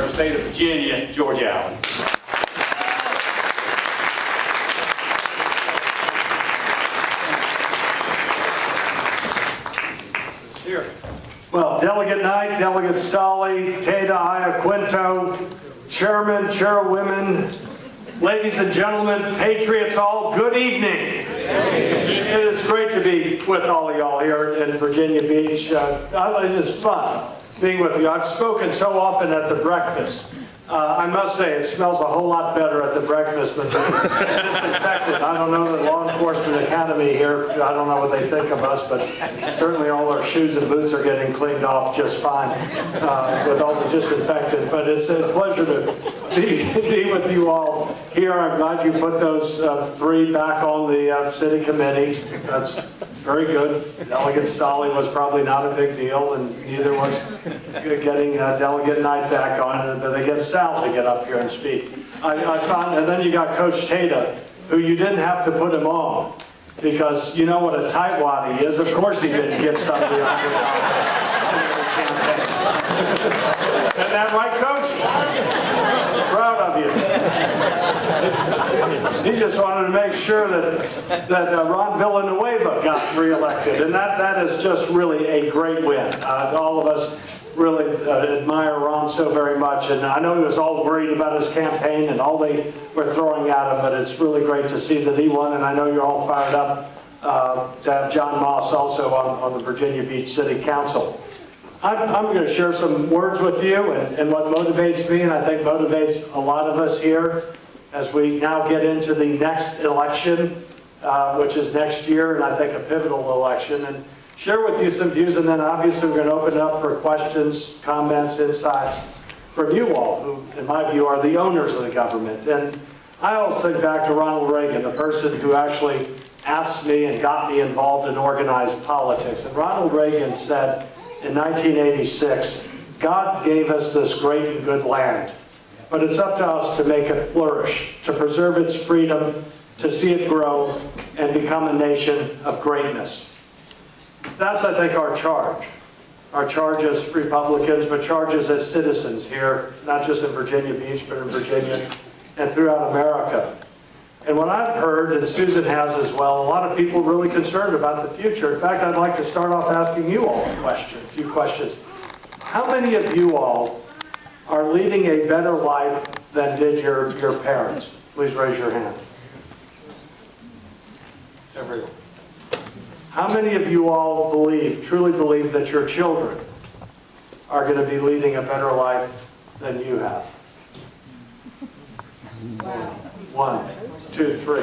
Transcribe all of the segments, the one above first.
the state of Virginia, George Allen. Well, Delegate Knight, Delegate Stolley, Teda Iaquinto, Chairman, Chairwomen, ladies and gentlemen, patriots all, good evening. It is great to be with all of y'all here in Virginia Beach. It is fun being with you. I've spoken so often at the breakfast. I must say, it smells a whole lot better at the breakfast than disinfected. I don't know the Law Enforcement Academy here, I don't know what they think of us, but certainly all our shoes and boots are getting cleaned off just fine with all the disinfectant. But it's a pleasure to be with you all here. I'm glad you put those three back on the city committee. That's very good. Delegate Stolley was probably not a big deal, and neither was getting Delegate Knight back on it, but they get Sal to get up here and speak. I found, and then you got Coach Teda, who you didn't have to put him on, because you know what a tightwad he is. Of course he didn't get somebody else in the campaign. Isn't that right, Coach? Proud of you. He just wanted to make sure that Ron Villanueva got reelected, and that is just really a great win. All of us really admire Ron so very much, and I know he was all worried about his campaign and all they were throwing at him, but it's really great to see that he won, and I know you're all fired up to have John Moss also on the Virginia Beach City Council. I'm going to share some words with you and what motivates me, and I think motivates a lot of us here as we now get into the next election, which is next year, and I think a pivotal election, and share with you some views, and then obviously we're going to open it up for questions, comments, insights from you all, who in my view are the owners of the government. And I always think back to Ronald Reagan, the person who actually asked me and got me involved in organized politics. And Ronald Reagan said in 1986, God gave us this great and good land, but it's up to us to make it flourish, to preserve its freedom, to see it grow and become a nation of greatness. That's, I think, our charge. Our charge as Republicans, but charges as citizens here, not just in Virginia Beach, but in Virginia and throughout America. And what I've heard, and Susan has as well, a lot of people really concerned about the future. In fact, I'd like to start off asking you all a few questions. How many of you all are leading a better life than did your parents? Please raise your hand. Everyone. How many of you all truly believe that your children are going to be leading a better life than you have? Wow. 1, 2, 3.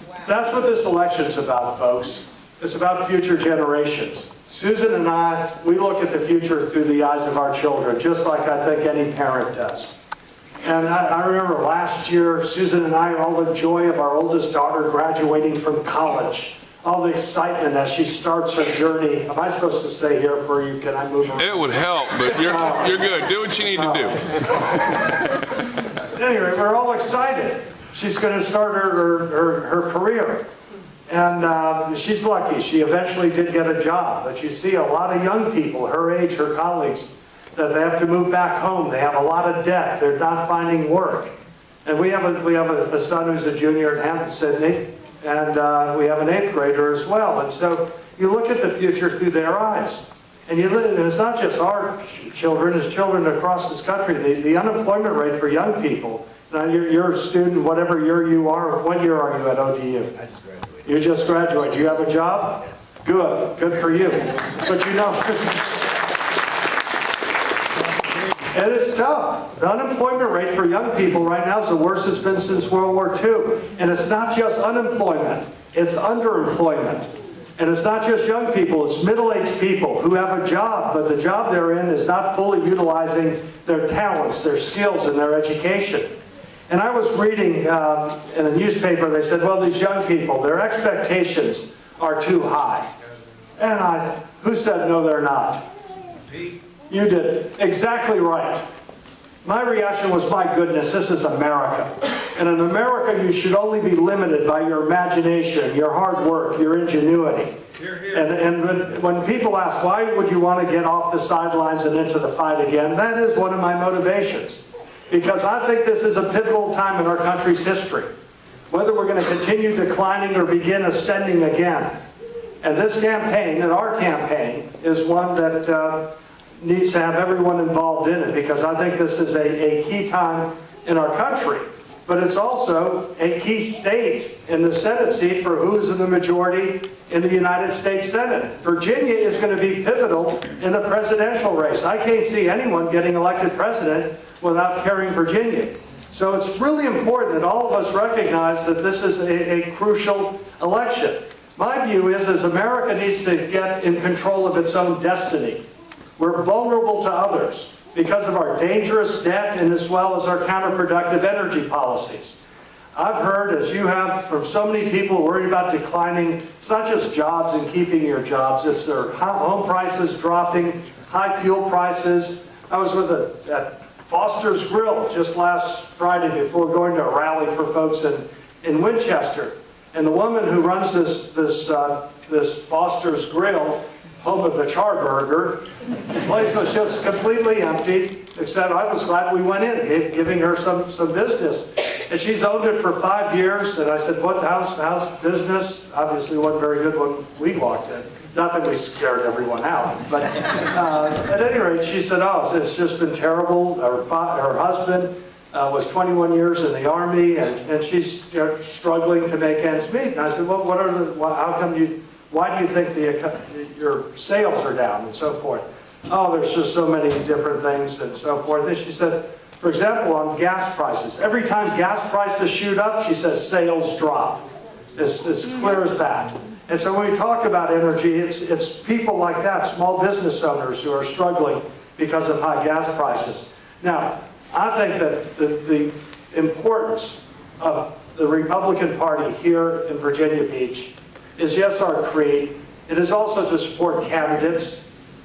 Wow. That's what this election's about, folks. It's about future generations. Susan and I, we look at the future through the eyes of our children, just like I think any parent does. And I remember last year, Susan and I, all the joy of our oldest daughter graduating from college. All the excitement as she starts her journey. Am I supposed to stay here for you? Can I move on? It would help, but you're good. Do what you need to do. Anyway, we're all excited. She's going to start her career. And she's lucky. She eventually did get a job. But you see a lot of young people, her age, her colleagues, that they have to move back home. They have a lot of debt. They're not finding work. And we have a son who's a junior at Hampton Sydney. And we have an 8th grader as well. And so you look at the future through their eyes. And it's not just our children, it's children across this country. The unemployment rate for young people, now you're a student, whatever year you are, what year are you at ODU? I just graduated. You just graduated. Do you have a job? Yes. Good for you. But you know, and it's tough. The unemployment rate for young people right now is the worst it's been since World War II. And it's not just unemployment, it's underemployment. And it's not just young people, it's middle-aged people who have a job, but the job they're in is not fully utilizing their talents, their skills, and their education. And I was reading in a newspaper, they said, well, these young people, their expectations are too high. And who said no, they're not? You did. Exactly right. My reaction was, my goodness, this is America. And in America, you should only be limited by your imagination, your hard work, your ingenuity. And when people ask, why would you want to get off the sidelines and into the fight again, that is one of my motivations. Because I think this is a pivotal time in our country's history. Whether we're going to continue declining or begin ascending again. And this campaign, and our campaign, is one that needs to have everyone involved in it, because I think this is a key time in our country. But it's also a key state in the Senate seat for who's in the majority in the United States Senate. Virginia is going to be pivotal in the presidential race. I can't see anyone getting elected president without carrying Virginia. So it's really important that all of us recognize that this is a crucial election. My view is America needs to get in control of its own destiny. We're vulnerable to others because of our dangerous debt and as well as our counterproductive energy policies. I've heard, as you have, from so many people worried about declining, it's not just jobs and keeping your jobs, it's their home prices dropping, high fuel prices. I was at Foster's Grill just last Friday before going to a rally for folks in Winchester. And the woman who runs this Foster's Grill, home of the Charburger, the place was just completely empty, except I was glad we went in, giving her some business. And she's owned it for 5 years, and I said, how's business? Obviously it wasn't very good when we walked in. Not that we scared everyone out, but at any rate, she said, oh, it's just been terrible. Her husband was 21 years in the Army, and she's struggling to make ends meet. And I said, well, why do you think your sales are down and so forth? Oh, there's just so many different things and so forth. And she said, for example, on gas prices, every time gas prices shoot up, she says sales drop. It's as clear as that. And so when we talk about energy, it's people like that, small business owners who are struggling because of high gas prices. Now, I think that the importance of the Republican Party here in Virginia Beach is, yes, our creed. It is also to support candidates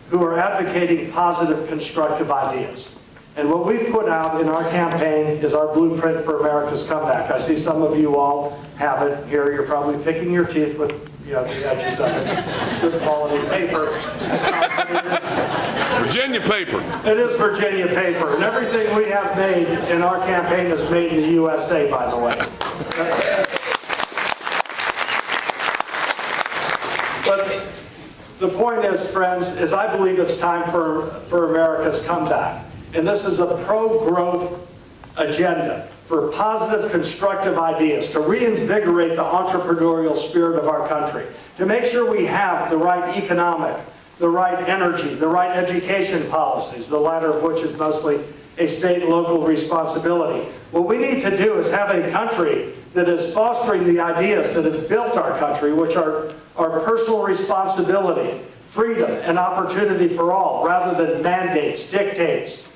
who are advocating positive, constructive ideas. And what we've put out in our campaign is our blueprint for America's comeback. I see some of you all have it here. You're probably picking your teeth with the edges of it. It's good quality paper. Virginia paper. It is Virginia paper. And everything we have made in our campaign is made in the USA, by the way. But the point is, friends, is I believe it's time for America's comeback. And this is a pro-growth agenda for positive, constructive ideas, to reinvigorate the entrepreneurial spirit of our country, to make sure we have the right economic, the right energy, the right education policies, the latter of which is mostly a state and local responsibility. What we need to do is have a country that is fostering the ideas that have built our country, which are our personal responsibility, freedom, and opportunity for all, rather than mandates, dictates,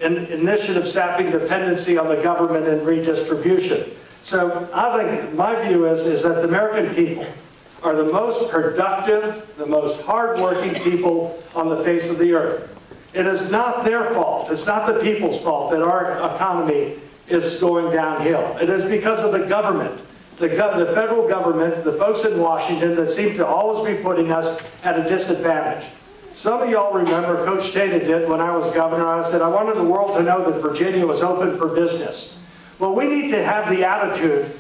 and initiative sapping dependency on the government and redistribution. So I think my view is that the American people are the most productive, the most hardworking people on the face of the earth. It is not their fault. It's not the people's fault that our economy is going downhill. It is because of the government, the federal government, the folks in Washington that seem to always be putting us at a disadvantage. Some of y'all remember Coach Tata did when I was governor. I said, I wanted the world to know that Virginia was open for business. Well, we need to have the attitude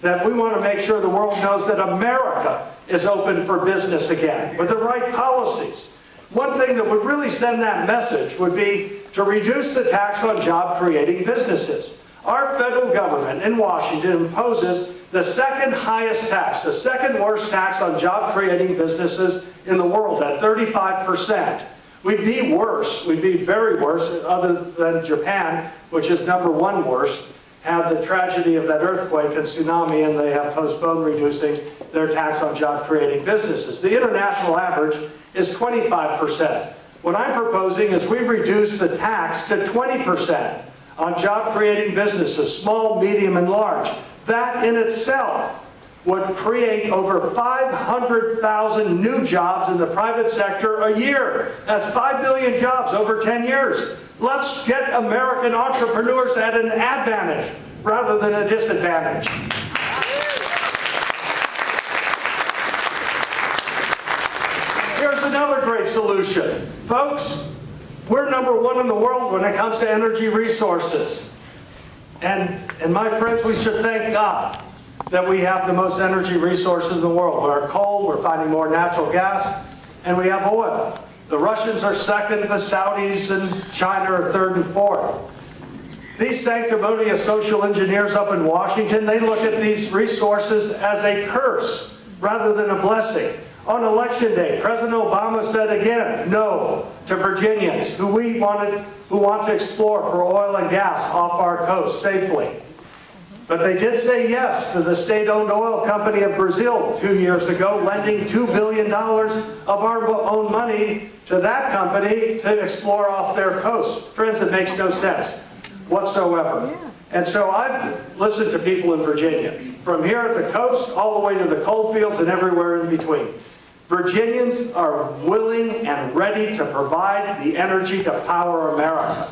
that we want to make sure the world knows that America is open for business again, with the right policies. One thing that would really send that message would be to reduce the tax on job-creating businesses. Our federal government in Washington imposes the second highest tax, the second worst tax on job-creating businesses in the world at 35%. We'd be worse, we'd be very worse, other than Japan, which is #1 worst, had the tragedy of that earthquake and tsunami, and they have postponed reducing their tax on job-creating businesses. The international average is 25%. What I'm proposing is we reduce the tax to 20% on job-creating businesses, small, medium, and large. That in itself would create over 500,000 new jobs in the private sector a year. That's 5 million jobs over 10 years. Let's get American entrepreneurs at an advantage rather than a disadvantage. great solution. Folks, we're #1 in the world when it comes to energy resources. And my friends, we should thank God that we have the most energy resources in the world. We're coal, we're finding more natural gas, and we have oil. The Russians are second, the Saudis and China are third and fourth. These sanctimonious social engineers up in Washington, they look at these resources as a curse rather than a blessing. On election day, President Obama said again, no to Virginians who want to explore for oil and gas off our coast safely. But they did say yes to the state-owned oil company of Brazil 2 years ago, lending $2 billion of our own money to that company to explore off their coast. Friends, it makes no sense whatsoever. And so I've listened to people in Virginia, from here at the coast all the way to the coal fields and everywhere in between. Virginians are willing and ready to provide the energy to power America.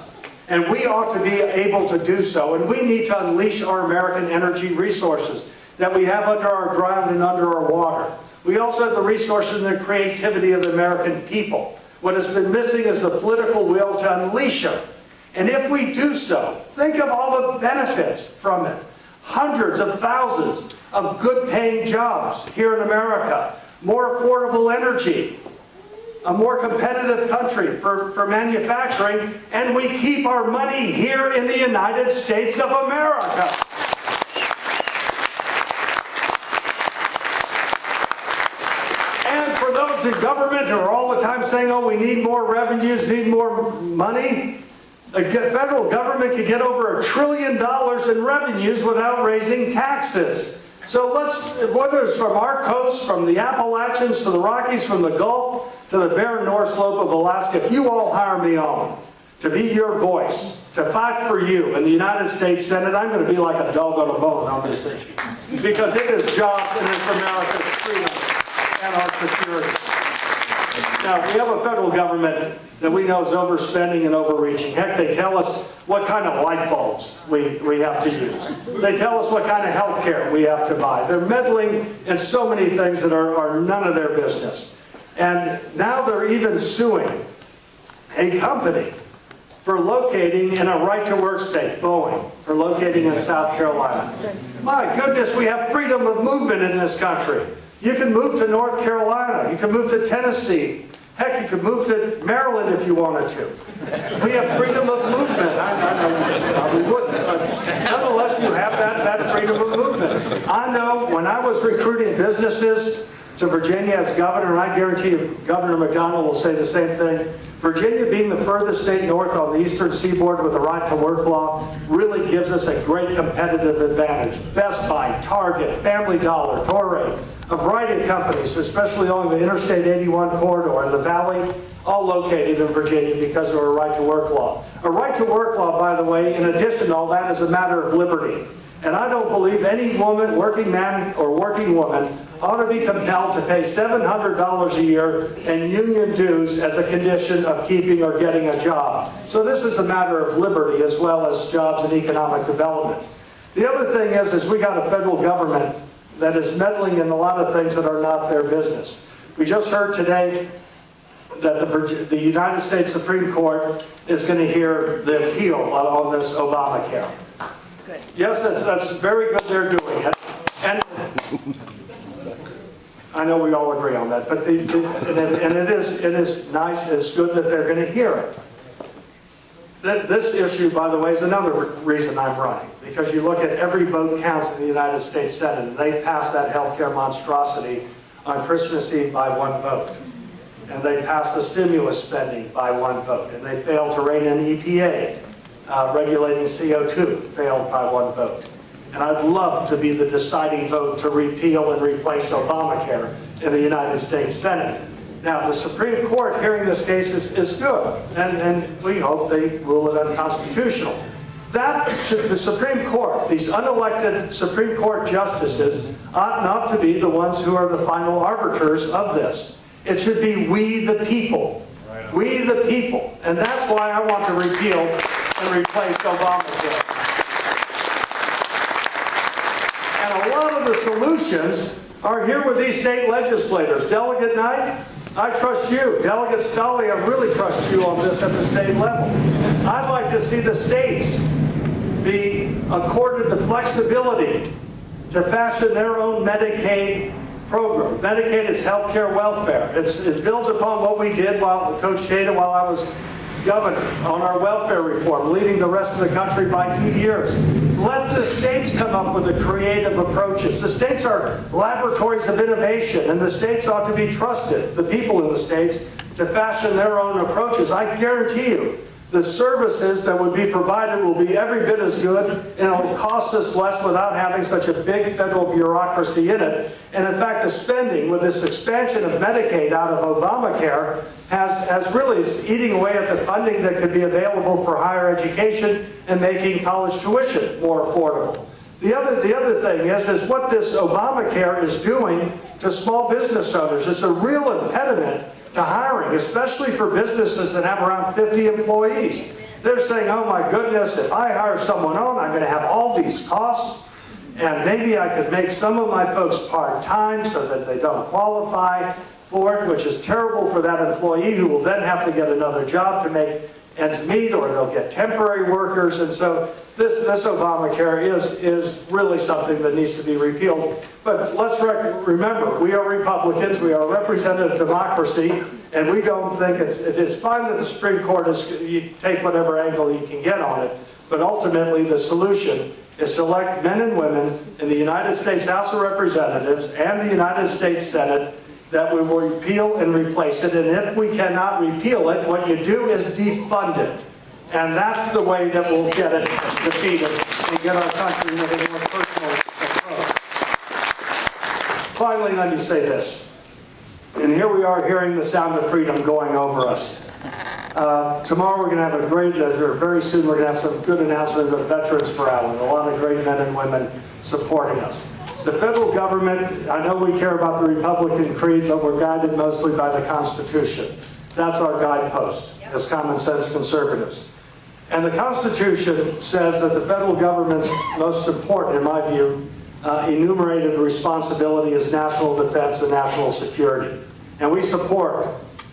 And we ought to be able to do so. And we need to unleash our American energy resources that we have under our ground and under our water. We also have the resources and the creativity of the American people. What has been missing is the political will to unleash them. And if we do so, think of all the benefits from it. Hundreds of thousands of good-paying jobs here in America. More affordable energy. A more competitive country for manufacturing, and we keep our money here in the United States of America. And for those in government who are all the time saying, oh, we need more revenues, need more money, the federal government could get over $1 trillion in revenues without raising taxes. So let's, whether it's from our coast, from the Appalachians to the Rockies, from the Gulf to the barren North Slope of Alaska, if you all hire me on to be your voice, to fight for you in the United States Senate, I'm going to be like a dog on a bone on this issue. Because it is jobs and it's America's freedom and our security. Now, we have a federal government that we know is overspending and overreaching. Heck, they tell us what kind of light bulbs we have to use. They tell us what kind of health care we have to buy. They're meddling in so many things that are none of their business. And now they're even suing a company for locating in a right-to-work state, Boeing, for locating in South Carolina. My goodness, we have freedom of movement in this country. You can move to North Carolina. You can move to Tennessee. Heck, you could move to Maryland if you wanted to. We have freedom of movement. I know you probably wouldn't, but nonetheless, you have that freedom of movement. I know when I was recruiting businesses to Virginia as governor, and I guarantee you Governor McDonald will say the same thing, Virginia being the furthest state north on the eastern seaboard with a right-to-work law really gives us a great competitive advantage. Best Buy, Target, Family Dollar, Torrey, a variety of companies, especially along the Interstate 81 corridor in the Valley, all located in Virginia because of a right-to-work law. A right-to-work law, by the way, in addition to all that, is a matter of liberty. And I don't believe any woman, working man or working woman, ought to be compelled to pay $700 a year in union dues as a condition of keeping or getting a job. So this is a matter of liberty as well as jobs and economic development. The other thing is we got a federal government that is meddling in a lot of things that are not their business. We just heard today that the United States Supreme Court is going to hear the appeal on this Obamacare. Good. Yes, that's very good they're doing it. And I know we all agree on that, but it is nice, it's good that they're going to hear it. This issue, by the way, is another reason I'm running, because you look at every vote counts in the United States Senate, and they passed that health care monstrosity on Christmas Eve by 1 vote. And they passed the stimulus spending by 1 vote, and they failed to rein in EPA, regulating CO2, failed by 1 vote. And I'd love to be the deciding vote to repeal and replace Obamacare in the United States Senate. Now, the Supreme Court hearing this case is good, and we hope they rule it unconstitutional. The Supreme Court, these unelected Supreme Court justices, ought not to be the ones who are the final arbiters of this. It should be we the people. We the people. And that's why I want to repeal and replace Obamacare. And a lot of the solutions are here with these state legislators. Delegate night, I trust you. Delegate Stolle, I really trust you on this at the state level. I'd like to see the states be accorded the flexibility to fashion their own Medicaid program. Medicaid is health care welfare. It builds upon what we did while Coach Tata, while I was governor, on our welfare reform, leading the rest of the country by 2 years. Let the states come up with the creative approaches. The states are laboratories of innovation, and the states ought to be trusted, the people in the states, to fashion their own approaches. I guarantee you, the services that would be provided will be every bit as good, and it will cost us less without having such a big federal bureaucracy in it. And in fact, the spending with this expansion of Medicaid out of Obamacare has really, it's eating away at the funding that could be available for higher education and making college tuition more affordable. The other thing is what this Obamacare is doing to small business owners. It's a real impediment to hiring, especially for businesses that have around 50 employees. They're saying, oh my goodness, if I hire someone on, I'm going to have all these costs, and maybe I could make some of my folks part-time so that they don't qualify for it, which is terrible for that employee who will then have to get another job to make ends meet, or they'll get temporary workers. And so this Obamacare is really something that needs to be repealed. But let's remember, we are Republicans, we are a representative democracy, and we don't think it's fine that the Supreme Court you take whatever angle you can get on it, but ultimately the solution is to elect men and women in the United States House of Representatives and the United States Senate that we will repeal and replace it. And if we cannot repeal it, what you do is defund it. And that's the way that we'll get it defeated and get our country with a more personal approach. Finally, let me say this. And here we are hearing the sound of freedom going over us. Tomorrow we're going to have a great, or very soon we're going to have some good announcements of Veterans for Allen. A lot of great men and women supporting us. The federal government, I know we care about the Republican creed, but we're guided mostly by the Constitution. That's our guidepost as common sense conservatives. And the Constitution says that the federal government's most important, in my view, enumerated responsibility is national defense and national security. And we support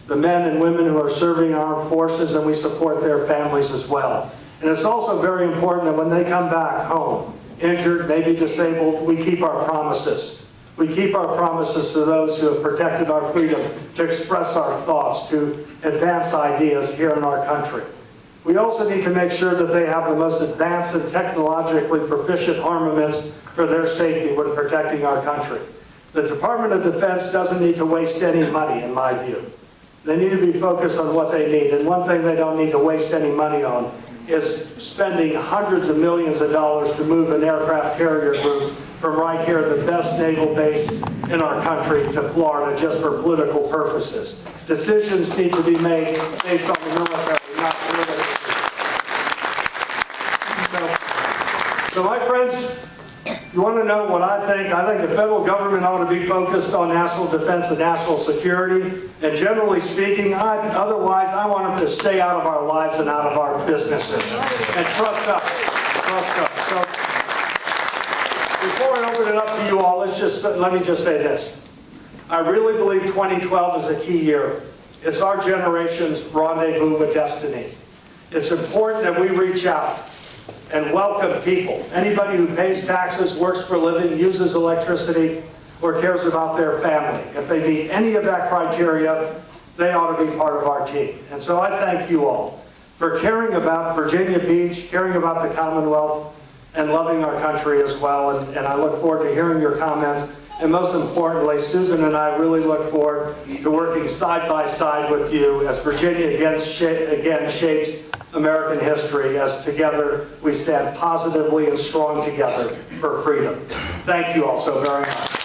the men and women who are serving our armed forces, and we support their families as well. And it's also very important that when they come back home, injured, maybe disabled, we keep our promises. We keep our promises to those who have protected our freedom to express our thoughts, to advance ideas here in our country. We also need to make sure that they have the most advanced and technologically proficient armaments for their safety when protecting our country. The Department of Defense doesn't need to waste any money, in my view. They need to be focused on what they need. And one thing they don't need to waste any money on is spending hundreds of millions of dollars to move an aircraft carrier group from right here, the best naval base in our country, to Florida just for political purposes. Decisions need to be made based on the military, not political. So my friends, if you want to know what I think the federal government ought to be focused on national defense and national security. And generally speaking, otherwise I want them to stay out of our lives and out of our businesses. And trust us. Trust us. So before I open it up to you all, let me just say this. I really believe 2012 is a key year. It's our generation's rendezvous with destiny. It's important that we reach out and welcome people. Anybody who pays taxes, works for a living, uses electricity, or cares about their family. If they meet any of that criteria, they ought to be part of our team. And so I thank you all for caring about Virginia Beach, caring about the Commonwealth, and loving our country as well. And I look forward to hearing your comments. And most importantly, Susan and I really look forward to working side by side with you as Virginia again shapes American history, as together we stand positively and strong together for freedom. Thank you all so very much.